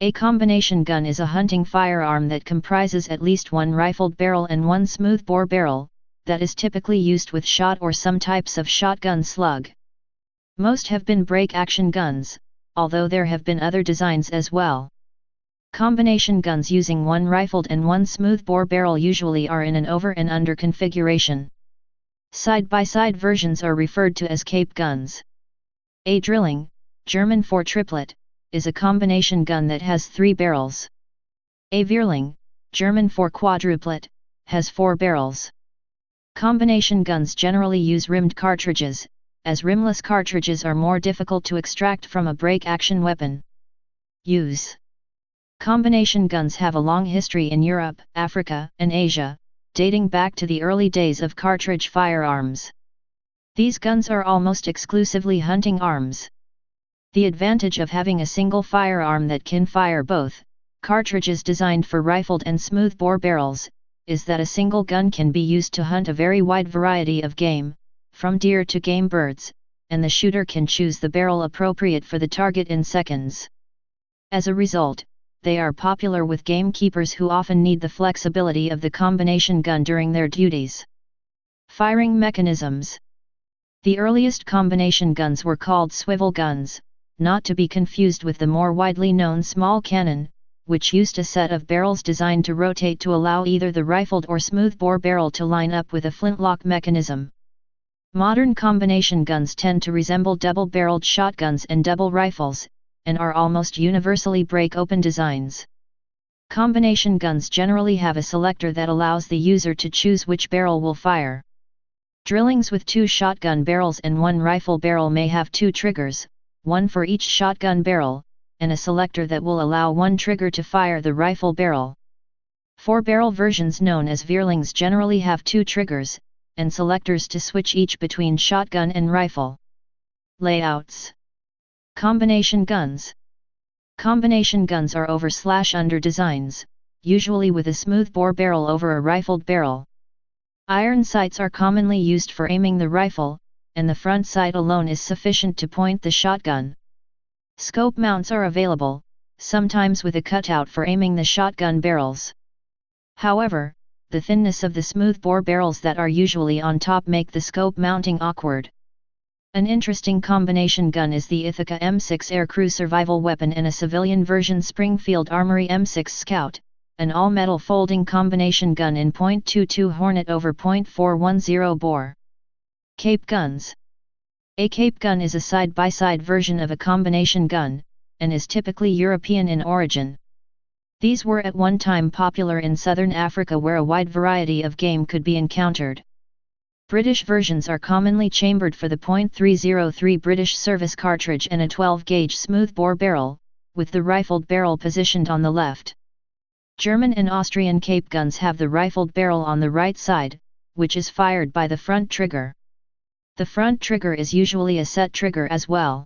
A combination gun is a hunting firearm that comprises at least one rifled barrel and one smoothbore barrel, that is typically used with shot or some types of shotgun slug. Most have been break-action guns, although there have been other designs as well. Combination guns using one rifled and one smoothbore barrel usually are in an over and under configuration. Side-by-side versions are referred to as cape guns. A drilling, German for triplet, is a combination gun that has 3 barrels. A Vierling, German for quadruplet, has 4 barrels. Combination guns generally use rimmed cartridges, as rimless cartridges are more difficult to extract from a break-action weapon. Use. Combination guns have a long history in Europe, Africa, and Asia, dating back to the early days of cartridge firearms. These guns are almost exclusively hunting arms. The advantage of having a single firearm that can fire both cartridges designed for rifled and smoothbore barrels is that a single gun can be used to hunt a very wide variety of game, from deer to game birds, and the shooter can choose the barrel appropriate for the target in seconds. As a result, they are popular with gamekeepers who often need the flexibility of the combination gun during their duties. Firing mechanisms. The earliest combination guns were called swivel guns, not to be confused with the more widely known small cannon, which used a set of barrels designed to rotate to allow either the rifled or smoothbore barrel to line up with a flintlock mechanism. Modern combination guns tend to resemble double-barreled shotguns and double rifles, and are almost universally break-open designs. Combination guns generally have a selector that allows the user to choose which barrel will fire. Drillings with 2 shotgun barrels and 1 rifle barrel may have 2 triggers, one for each shotgun barrel, and a selector that will allow 1 trigger to fire the rifle barrel. 4-barrel versions known as Vierlings generally have 2 triggers, and selectors to switch each between shotgun and rifle. Layouts. Combination guns. Combination guns are over/under designs, usually with a smoothbore barrel over a rifled barrel. Iron sights are commonly used for aiming the rifle, and the front sight alone is sufficient to point the shotgun. Scope mounts are available, sometimes with a cutout for aiming the shotgun barrels. However, the thinness of the smoothbore barrels that are usually on top make the scope mounting awkward. An interesting combination gun is the Ithaca M6 aircrew survival weapon and a civilian version Springfield Armory M6 Scout, an all-metal folding combination gun in .22 Hornet over .410 bore. Cape guns. A cape gun is a side-by-side version of a combination gun, and is typically European in origin. These were at one time popular in southern Africa where a wide variety of game could be encountered. British versions are commonly chambered for the .303 British service cartridge and a 12-gauge smoothbore barrel, with the rifled barrel positioned on the left. German and Austrian cape guns have the rifled barrel on the right side, which is fired by the front trigger. The front trigger is usually a set trigger as well.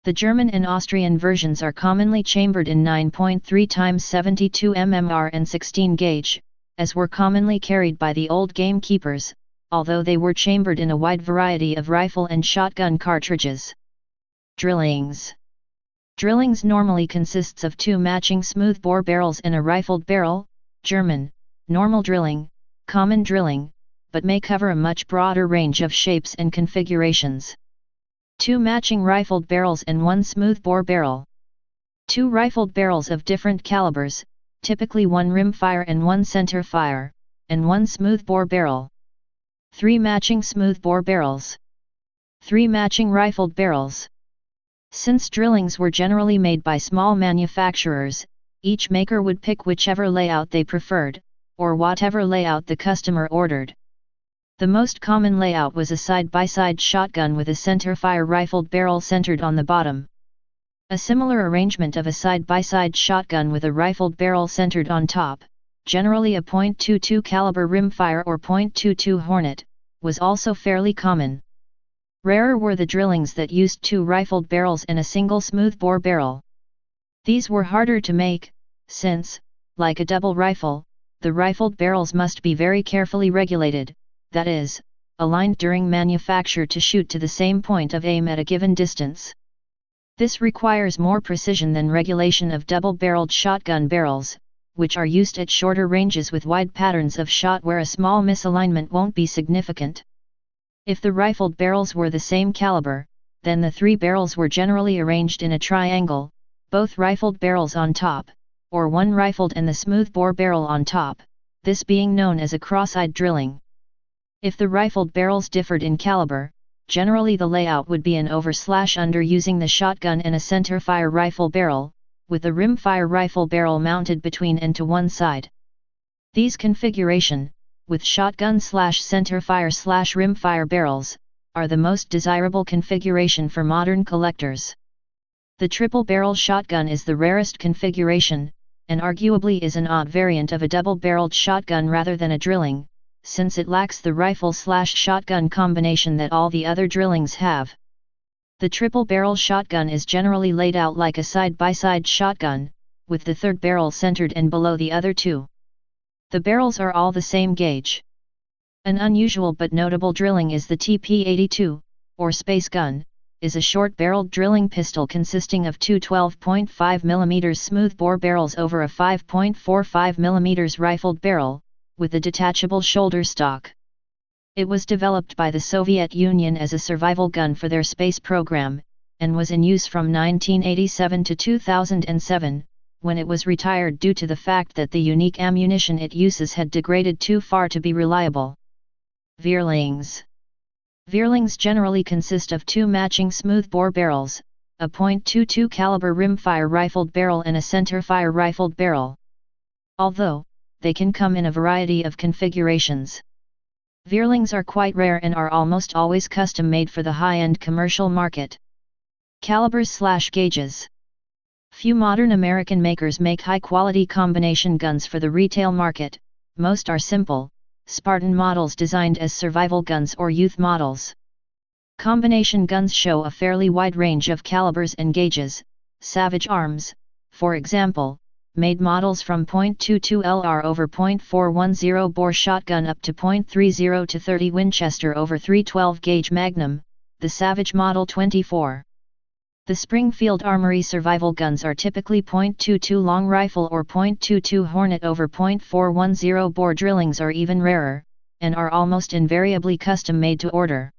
The German and Austrian versions are commonly chambered in 9.3 x 72 mmR and 16 gauge, as were commonly carried by the old gamekeepers, although they were chambered in a wide variety of rifle and shotgun cartridges. Drillings. Drillings normally consists of 2 matching smoothbore barrels and a rifled barrel, German, normal drilling, common drilling, but may cover a much broader range of shapes and configurations. 2 matching rifled barrels and 1 smoothbore barrel. 2 rifled barrels of different calibers, typically 1 rimfire and 1 center fire, and 1 smoothbore barrel. 3 matching smoothbore barrels. 3 matching rifled barrels. Since drillings were generally made by small manufacturers, each maker would pick whichever layout they preferred, or whatever layout the customer ordered. The most common layout was a side-by-side shotgun with a center-fire rifled barrel centered on the bottom. A similar arrangement of a side-by-side shotgun with a rifled barrel centered on top, generally a .22 caliber rimfire or .22 Hornet, was also fairly common. Rarer were the drillings that used 2 rifled barrels and a single smoothbore barrel. These were harder to make, since, like a double rifle, the rifled barrels must be very carefully regulated, that is, aligned during manufacture to shoot to the same point of aim at a given distance. This requires more precision than regulation of double-barreled shotgun barrels, which are used at shorter ranges with wide patterns of shot where a small misalignment won't be significant. If the rifled barrels were the same caliber, then the three barrels were generally arranged in a triangle, both rifled barrels on top, or one rifled and the smoothbore barrel on top, this being known as a cross-eyed drilling. If the rifled barrels differed in caliber, generally the layout would be an over/under using the shotgun and a centerfire rifle barrel, with a rimfire rifle barrel mounted between and to one side. These configuration, with shotgun/centerfire/rimfire barrels, are the most desirable configuration for modern collectors. The triple-barrel shotgun is the rarest configuration, and arguably is an odd variant of a double-barreled shotgun rather than a drilling, since it lacks the rifle/shotgun combination that all the other drillings have. The triple-barrel shotgun is generally laid out like a side-by-side shotgun, with the third barrel centered and below the other two. The barrels are all the same gauge. An unusual but notable drilling is the TP-82, or space gun, is a short-barreled drilling pistol consisting of two 12.5 mm smoothbore barrels over a 5.45 mm rifled barrel, with a detachable shoulder stock. It was developed by the Soviet Union as a survival gun for their space program, and was in use from 1987 to 2007, when it was retired due to the fact that the unique ammunition it uses had degraded too far to be reliable. Veerlings. Veerlings generally consist of two matching smoothbore barrels, a .22 caliber rimfire rifled barrel and a centerfire rifled barrel. Although, they can come in a variety of configurations. Veerlings are quite rare and are almost always custom-made for the high-end commercial market. Calibers/gauges. Few modern American makers make high-quality combination guns for the retail market. Most are simple, Spartan models designed as survival guns or youth models. Combination guns show a fairly wide range of calibers and gauges. Savage Arms, for example, made models from .22 LR over .410 bore shotgun up to .30 to 30 Winchester over 312 gauge Magnum, the Savage Model 24. The Springfield Armory survival guns are typically .22 long rifle or .22 Hornet over .410 bore drillings are even rarer, and are almost invariably custom made to order.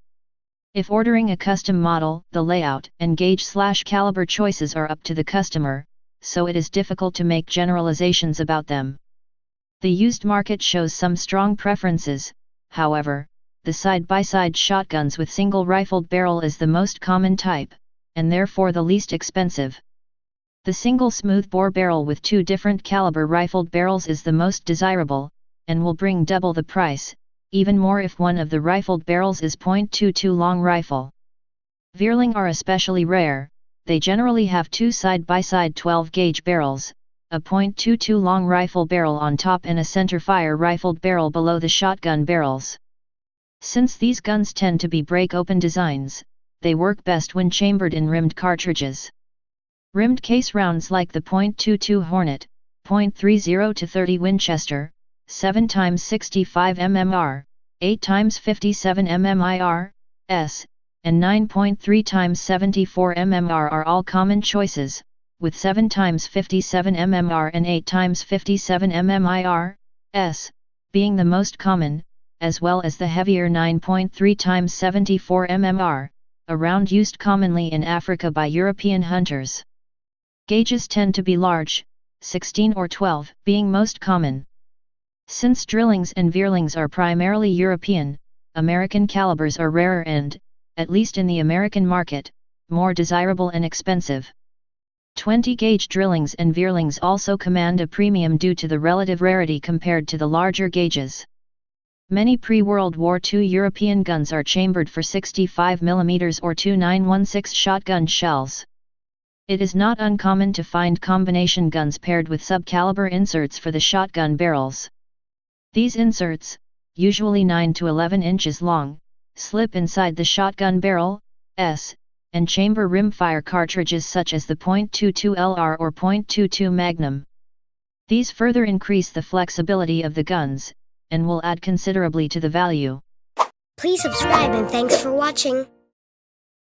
If ordering a custom model, the layout and gauge/caliber choices are up to the customer, so it is difficult to make generalizations about them. The used market shows some strong preferences. However, the side-by-side shotguns with single rifled barrel is the most common type, and therefore the least expensive. The single smoothbore barrel with two different caliber rifled barrels is the most desirable, and will bring double the price, even more if one of the rifled barrels is .22 long rifle. Veerling are especially rare. They generally have two side-by-side 12-gauge barrels, a .22 long rifle barrel on top and a centerfire rifled barrel below the shotgun barrels. Since these guns tend to be break-open designs, they work best when chambered in rimmed cartridges. Rimmed case rounds like the .22 Hornet, .30 to 30 Winchester, 7x65 mmR, 8x57 mmIR, S, and 9.3x74 mmR are all common choices, with 7x57 mmR and 8x57 mmIR, S, being the most common, as well as the heavier 9.3x74 mmR, a round used commonly in Africa by European hunters. Gauges tend to be large, 16 or 12 being most common. Since drillings and veerlings are primarily European, American calibers are rarer and, at least in the American market, more desirable and expensive. 20-gauge drillings and veerlings also command a premium due to the relative rarity compared to the larger gauges. Many pre-World War II European guns are chambered for 65 mm or 2.916 shotgun shells. It is not uncommon to find combination guns paired with sub-caliber inserts for the shotgun barrels. These inserts, usually 9 to 11 inches long, slip inside the shotgun barrel, S, and chamber rimfire cartridges such as the .22 LR or .22 Magnum. These further increase the flexibility of the guns, and will add considerably to the value. Please subscribe and thanks for watching.